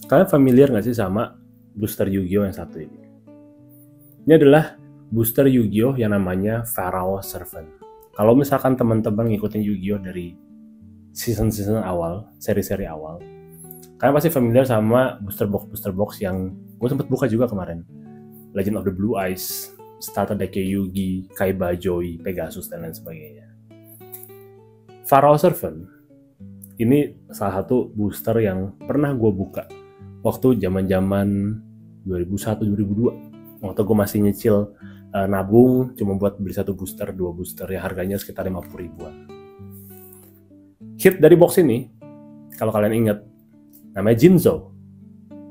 Kalian familiar nggak sih sama booster Yu-Gi-Oh yang satu ini? Ini adalah booster Yu-Gi-Oh yang namanya Pharaoh Servant. Kalau misalkan teman-teman ngikutin Yu-Gi-Oh dari season-season awal, seri-seri awal, kalian pasti familiar sama booster box yang gue sempat buka juga kemarin. Legend of the Blue Eyes, Starter Dake Yugi, Kaiba Joy, Pegasus, dan lain sebagainya. Pharaoh Servant ini salah satu booster yang pernah gue buka waktu zaman-zaman 2001-2002. Waktu gue masih nyicil nabung cuma buat beli satu booster, dua booster yang harganya sekitar 50 ribuan. Hit dari box ini, kalau kalian ingat, namanya Jinzo.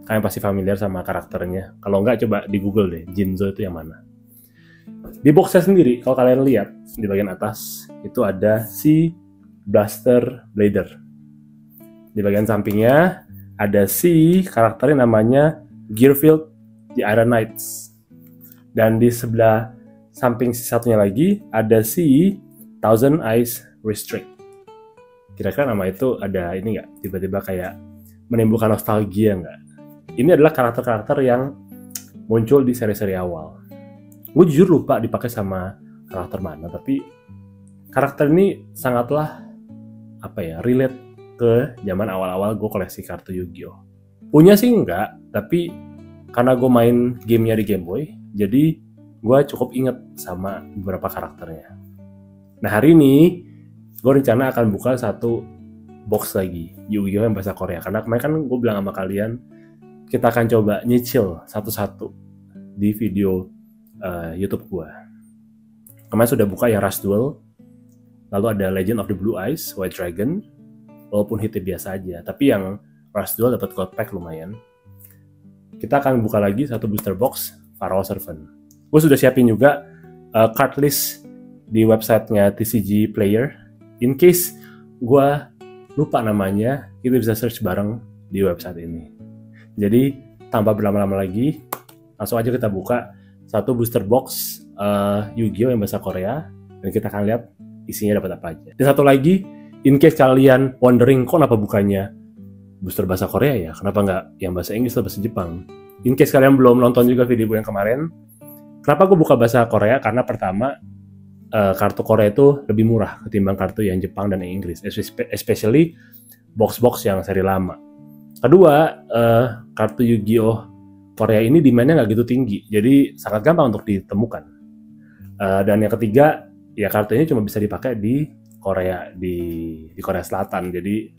Kalian pasti familiar sama karakternya. Kalau enggak, coba di Google deh, Jinzo itu yang mana. Di boxnya sendiri, kalau kalian lihat, di bagian atas, itu ada si Blaster Blader. Di bagian sampingnya, ada si karakternya namanya Gearfield the Iron Knights. Dan di sebelah samping si satunya lagi, ada si Thousand Eyes Restrict. Kira-kira nama itu ada ini nggak? Tiba-tiba kayak menimbulkan nostalgia nggak? Ini adalah karakter-karakter yang muncul di seri-seri awal. Gue jujur lupa dipakai sama karakter mana, tapi karakter ini sangatlah relate ke zaman awal-awal gue koleksi kartu Yu-Gi-Oh. Punya sih enggak, tapi karena gue main gamenya di Game Boy, jadi gue cukup inget sama beberapa karakternya. Nah hari ini gue rencana akan buka satu box lagi Yu-Gi-Oh yang bahasa Korea, karena kemarin kan gue bilang sama kalian kita akan coba nyicil satu-satu di video YouTube gue. Kemarin sudah buka yang Rush Duel, lalu ada Legend of the Blue Eyes, White Dragon, walaupun hitnya biasa aja, tapi yang Rush Duel dapat gold pack lumayan. Kita akan buka lagi satu booster box Pharaoh Servant. Gue sudah siapin juga card list di websitenya TCG Player. In case gue lupa namanya, kita bisa search bareng di website ini. Jadi tanpa berlama-lama lagi, langsung aja kita buka satu booster box Yu-Gi-Oh yang bahasa Korea, dan kita akan lihat isinya dapat apa aja. Dan satu lagi, in case kalian wondering kok kenapa bukannya booster bahasa Korea ya, kenapa nggak yang bahasa Inggris atau bahasa Jepang. In case kalian belum nonton juga video gue yang kemarin, kenapa gue buka bahasa Korea? Karena pertama, kartu Korea itu lebih murah ketimbang kartu yang Jepang dan yang Inggris, especially box-box yang seri lama. Kedua, kartu Yu-Gi-Oh Korea ini demand-nya nggak gitu tinggi, jadi sangat gampang untuk ditemukan. Dan yang ketiga, ya kartu ini cuma bisa dipakai di Korea, di Korea Selatan. Jadi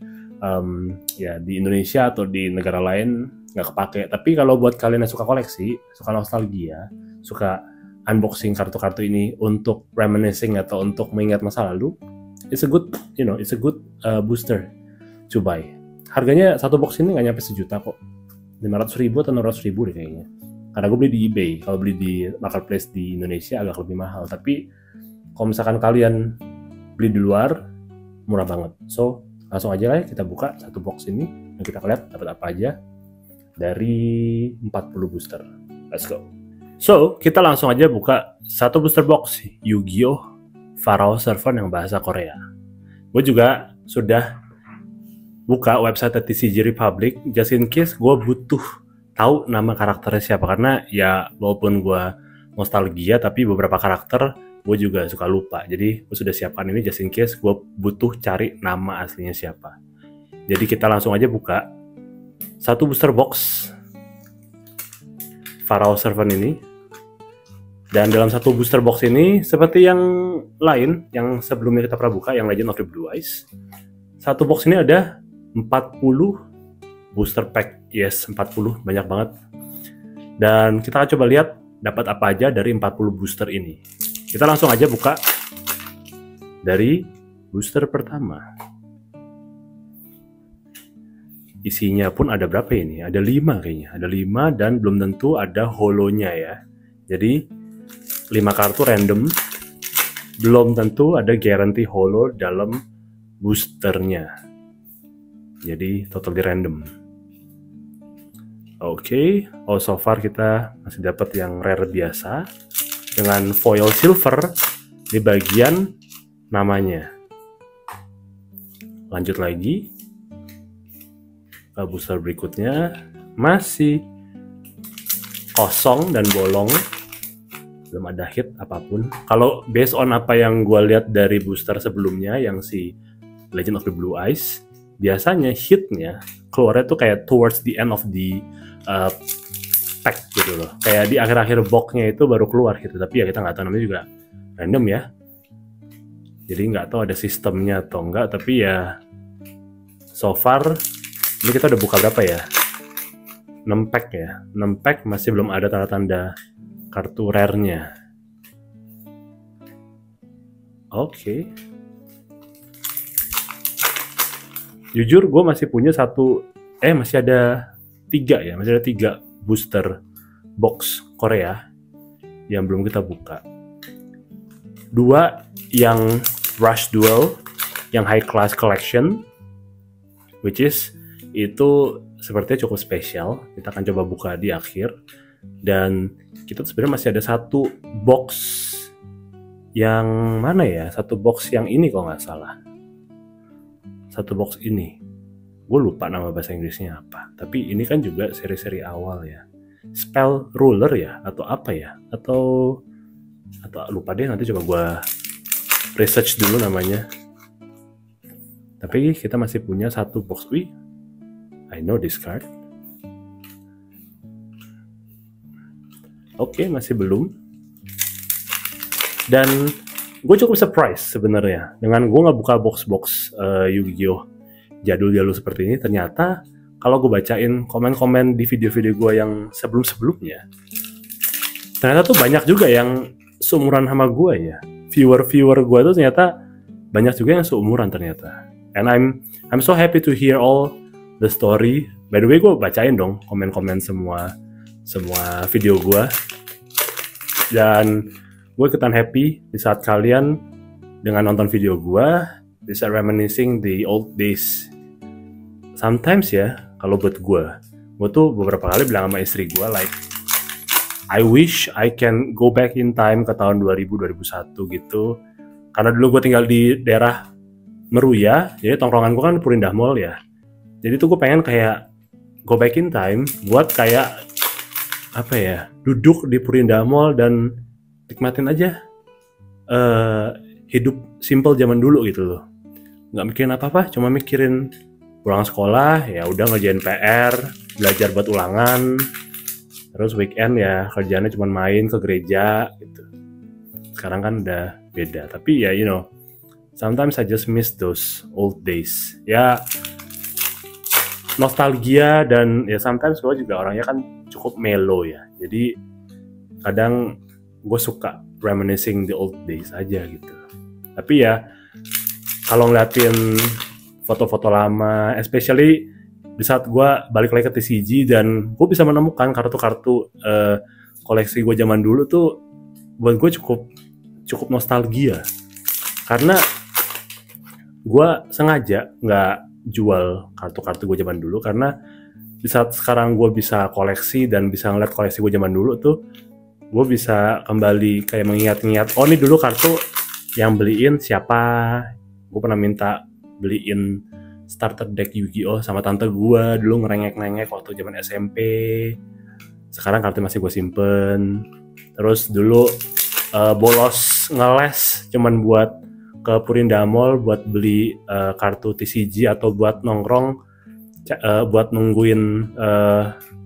ya di Indonesia atau di negara lain nggak kepake. Tapi kalau buat kalian yang suka koleksi, suka nostalgia, suka unboxing kartu-kartu ini untuk reminiscing atau untuk mengingat masa lalu, it's a good booster to buy. Harganya satu box ini nggak nyampe sejuta kok, 500 ribu atau 600 ribu deh kayaknya. Karena gue beli di eBay, kalau beli di marketplace di Indonesia agak lebih mahal. Tapi kalau misalkan kalian beli di luar, murah banget. So langsung aja lah ya, kita buka satu box ini dan kita lihat dapat apa aja dari 40 booster. Let's go. So kita langsung aja buka satu booster box Yu-Gi-Oh Pharaoh Servant yang bahasa Korea. Gue juga sudah buka website TCG Republic just in case gue butuh tahu nama karakternya siapa, karena ya walaupun gue nostalgia tapi beberapa karakter gue juga suka lupa. Jadi gue sudah siapkan ini just in case gue butuh cari nama aslinya siapa. Jadi kita langsung aja buka satu booster box Pharaoh Servant ini. Dan dalam satu booster box ini, seperti yang lain yang sebelumnya kita pernah buka, yang Legend of the Blue Eyes, satu box ini ada 40 booster pack. Yes, 40, banyak banget. Dan kita akan coba lihat dapat apa aja dari 40 booster ini. Kita langsung aja buka dari booster pertama. Isinya pun ada berapa ini? Ada 5 kayaknya. Ada 5 dan belum tentu ada holonya ya. Jadi 5 kartu random. Belum tentu ada guarantee holo dalam boosternya. Jadi totally random. Oke. Oh, so far kita masih dapat yang rare biasa dengan foil silver di bagian namanya. Lanjut lagi ke booster berikutnya, masih kosong dan bolong, belum ada hit apapun. Kalau based on apa yang gue lihat dari booster sebelumnya yang si Legend of the Blue Eyes, biasanya hitnya keluarnya tuh kayak towards the end of the pack gitu loh, kayak di akhir-akhir boxnya itu baru keluar gitu. Tapi ya kita nggak tahu, namanya juga random ya, jadi nggak tahu ada sistemnya atau enggak. Tapi ya so far ini kita udah buka berapa ya, 6 pack ya, 6 pack masih belum ada tanda-tanda kartu rare-nya. Oke. Jujur gue masih punya masih ada 3 ya, masih ada 3 booster box Korea yang belum kita buka. 2 yang Rush Duel, yang High Class Collection, which is itu sepertinya cukup spesial. Kita akan coba buka di akhir. Dan kita sebenarnya masih ada 1 box yang mana ya? 1 box yang ini kalau nggak salah. 1 box ini. Gue lupa nama bahasa Inggrisnya apa. Tapi ini kan juga seri-seri awal ya. Spell Ruler ya? Atau apa ya? Atau lupa deh, nanti coba gue research dulu namanya. Tapi kita masih punya 1 box. Wih, I know this card. Oke, masih belum. Dan gue cukup surprise sebenarnya dengan gue nggak buka box-box Yu-Gi-Oh jadul-jadul seperti ini. Ternyata kalau gue bacain komen-komen di video-video gue yang sebelum-sebelumnya, ternyata tuh banyak juga yang seumuran sama gue ya. Viewer gue tuh ternyata banyak juga yang seumuran ternyata. And I'm so happy to hear all the story. By the way, gue bacain dong komen-komen semua video gue. Dan gue ikutan happy di saat kalian dengan nonton video gue bisa reminiscing the old days. Sometimes ya, kalau buat gue tuh beberapa kali bilang sama istri gue like, I wish I can go back in time ke tahun 2000-2001 gitu. Karena dulu gue tinggal di daerah Meruya, jadi tongkrongan gue kan di Purindah Mall ya. Jadi tuh gue pengen kayak go back in time buat kayak apa ya, duduk di Purindah Mall dan nikmatin aja hidup simple zaman dulu gitu loh. Nggak mikirin apa-apa, cuma mikirin pulang sekolah, ya udah ngerjain PR, belajar buat ulangan, terus weekend ya kerjaannya cuma main ke gereja gitu. Sekarang kan udah beda, tapi ya sometimes I just miss those old days. Ya nostalgia, dan ya sometimes gue juga orangnya kan cukup mellow ya. Jadi kadang gue suka reminiscing the old days aja gitu. Tapi ya kalau ngeliatin foto-foto lama, especially di saat gue balik lagi ke TCG dan gue bisa menemukan kartu-kartu koleksi gue zaman dulu tuh, buat gue cukup nostalgia. Karena gue sengaja nggak jual kartu-kartu gue zaman dulu, karena di saat sekarang gue bisa koleksi dan bisa ngeliat koleksi gue zaman dulu tuh, gue bisa kembali kayak mengingat-ingat, oh ini dulu kartu yang beliin siapa. Gue pernah minta beliin starter deck Yu-Gi-Oh sama tante gue dulu, ngerengek-ngerengek waktu zaman SMP. Sekarang kartu masih gue simpen. Terus dulu bolos ngeles cuman buat ke Purindah Mall buat beli kartu TCG atau buat nongkrong, buat nungguin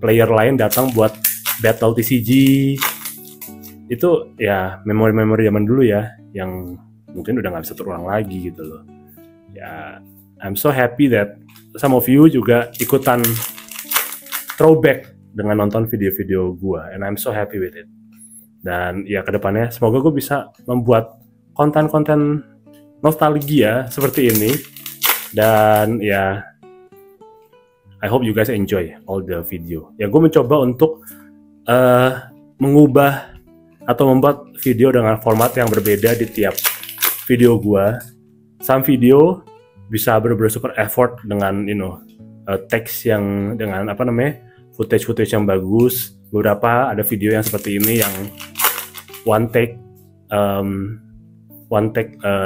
player lain datang buat battle TCG. Itu ya memori-memori zaman dulu ya, yang mungkin udah nggak bisa terulang lagi gitu loh. Ya, I'm so happy that some of you juga ikutan throwback dengan nonton video-video gue, and I'm so happy with it. Dan ya kedepannya semoga gue bisa membuat konten-konten nostalgia seperti ini. Dan ya I hope you guys enjoy all the video. Ya gue mencoba untuk mengubah atau membuat video dengan format yang berbeda di tiap video gue. Some video bisa benar-benar super effort dengan teks yang dengan footage yang bagus. Beberapa ada video yang seperti ini yang one take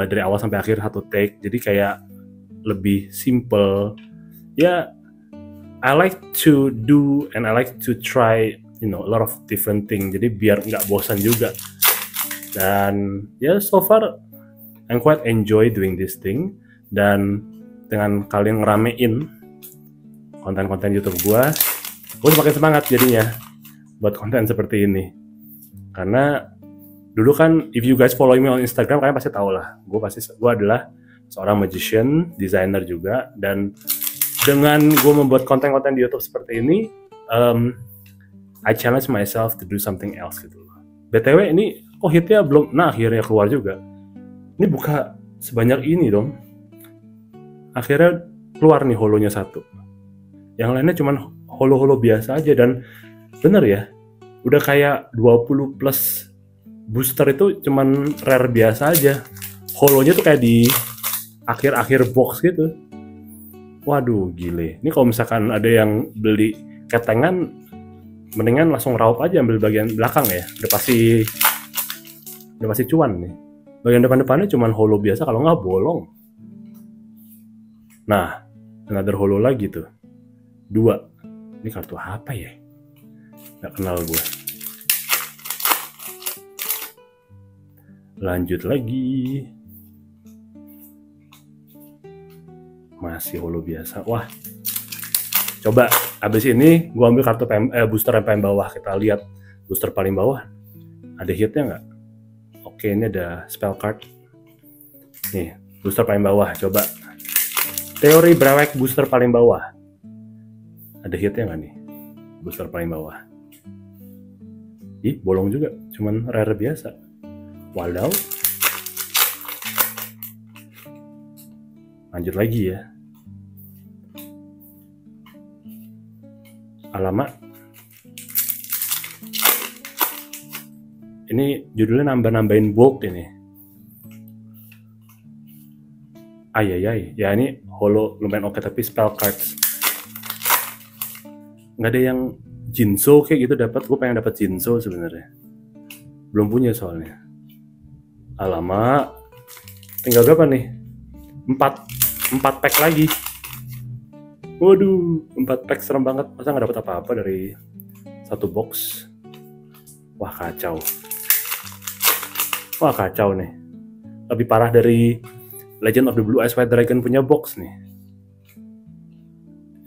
dari awal sampai akhir 1 take, jadi kayak lebih simple ya. I like to do and I like to try, a lot of different thing. Jadi biar nggak bosan juga. Dan ya so far I'm quite enjoy doing this thing. Dan dengan kalian ngeramein konten-konten YouTube gue semakin semangat jadinya buat konten seperti ini. Karena dulu kan, if you guys follow me on Instagram, kalian pasti tahu lah, gue adalah seorang magician, designer juga, dan dengan gue membuat konten-konten di YouTube seperti ini, I challenge myself to do something else gitu loh. BTW ini kok hitnya belum, akhirnya keluar juga. Ini buka sebanyak ini dong. Akhirnya keluar nih holonya 1. Yang lainnya cuman holo-holo biasa aja, dan bener ya, udah kayak 20 plus booster itu cuman rare biasa aja. Holonya tuh kayak di akhir-akhir box gitu. Waduh, gile. Ini kalau misalkan ada yang beli ketengan, mendingan langsung raup aja ambil bagian belakang ya. Udah pasti cuan nih. Bagian depan-depannya cuman holo biasa, kalau nggak bolong. Nah, another holo lagi tuh. 2. Ini kartu apa ya? Nggak kenal gue. Lanjut lagi. Masih holo biasa. Wah, coba abis ini gue ambil kartu booster yang paling bawah. Kita lihat booster paling bawah ada hitnya nggak? Oke, ini ada spell card. Nih, booster paling bawah. Coba teori Brewek booster paling bawah, ada hitnya nggak nih? Booster paling bawah. Ih, bolong juga, cuman rare biasa. Walau. Lanjut lagi ya. Alamak. Ini judulnya nambah-nambahin bold ini. Ayayay. Ya ini holo lumayan oke, tapi spell cards. Nggak ada yang Jinzo kayak gitu dapat. Gue pengen dapat Jinzo sebenarnya. Belum punya soalnya. Alamak. Tinggal berapa nih? 4 pack lagi. Waduh, 4 pack serem banget. Masa nggak dapat apa-apa dari 1 box? Wah, kacau. Wah, kacau nih. Lebih parah dari Legend of the Blue Eyes White Dragon punya box nih.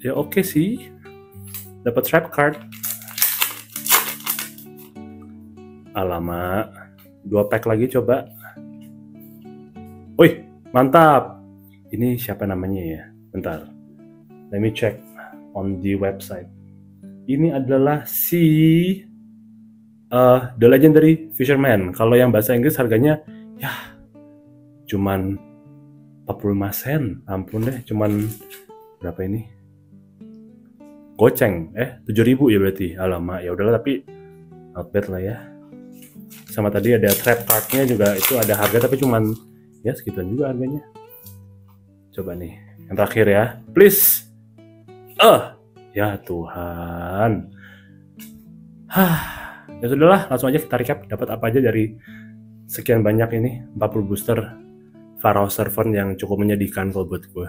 Ya oke sih. Dapat trap card. Alamak. 2 pack lagi coba. Wih, mantap. Ini siapa namanya ya? Bentar. Let me check on the website. Ini adalah si The Legendary Fisherman. Kalau yang bahasa Inggris harganya ya cuman 45 sen. Ampun deh, cuman berapa ini? Goceng. 7.000 ya berarti. Alamak, ya udahlah, tapi not bad lah ya. Sama tadi ada trap card-nya juga, itu ada harga tapi cuman ya segituan juga harganya. Coba nih, yang terakhir ya. Please. Ya Tuhan. Ya sudahlah, langsung aja kita recap dapat apa aja dari sekian banyak ini 40 booster Pharaoh Servant yang cukup menyedihkan kalau buat gue.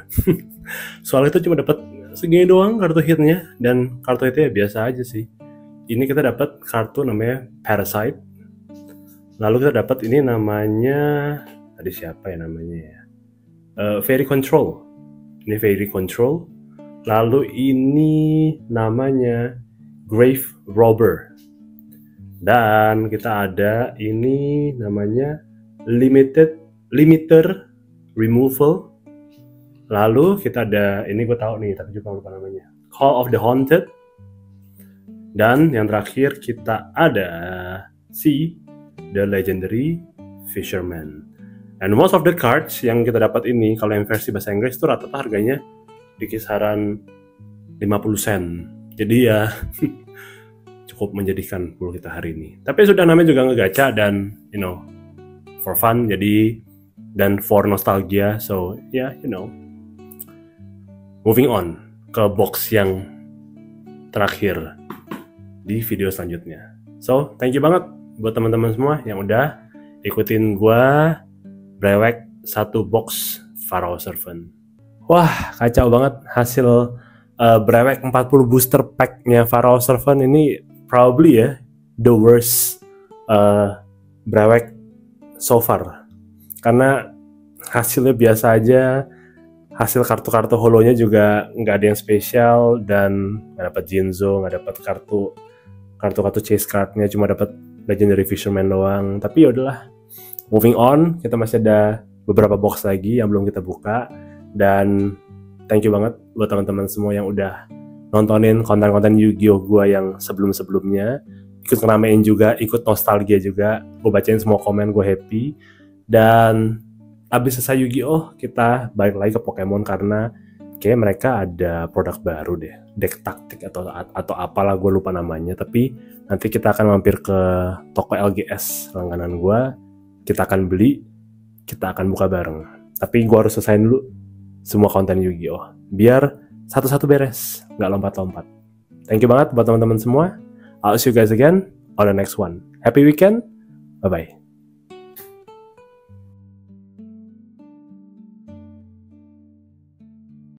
Soalnya itu cuma dapat segini doang kartu hitnya, dan kartu hitnya biasa aja sih. Ini kita dapat kartu namanya Parasite. Lalu kita dapat ini namanya, tadi siapa ya namanya ya? Fairy Control. Ini Fairy Control. Lalu ini namanya Grave Robber. Dan kita ada ini namanya Limiter Removal. Lalu kita ada, ini gue tahu nih tapi juga lupa namanya, Call of the Haunted. Dan yang terakhir kita ada si The Legendary Fisherman. And most of the cards yang kita dapat ini, kalau yang versi bahasa Inggris itu rata-rata harganya di kisaran 50 sen. Jadi ya cukup menjadikan pool kita hari ini. Tapi sudah namanya juga ngegacha dan for fun, jadi dan for nostalgia. So yeah, moving on ke box yang terakhir di video selanjutnya. So thank you banget buat teman-teman semua yang udah ikutin gua Brewek 1 box Pharaoh Servant. Wah, kacau banget hasil Brewek 40 booster pack-nya Pharaoh Servant ini probably ya the worst Brewek so far, karena hasilnya biasa aja. Hasil kartu-kartu holonya juga nggak ada yang spesial, dan nggak dapat Jinzo, nggak dapat kartu chase cardnya, cuma dapat Legendary Fisherman doang. Tapi yaudahlah, moving on, kita masih ada beberapa box lagi yang belum kita buka. Dan thank you banget buat teman-teman semua yang udah nontonin konten-konten Yu-Gi-Oh gua yang sebelum-sebelumnya, ikut ngeramein juga, ikut nostalgia juga. Gue bacain semua komen, gue happy. Dan abis selesai Yu-Gi-Oh, kita balik lagi ke Pokemon karena kayak mereka ada produk baru deh, deck taktik atau apalah, gue lupa namanya. Tapi nanti kita akan mampir ke toko LGS langganan gue, kita akan beli, kita akan buka bareng. Tapi gue harus selesaiin dulu semua konten Yu-Gi-Oh biar satu-satu beres, nggak lompat-lompat. Thank you banget buat teman-teman semua. I'll see you guys again on the next one. Happy weekend, bye bye.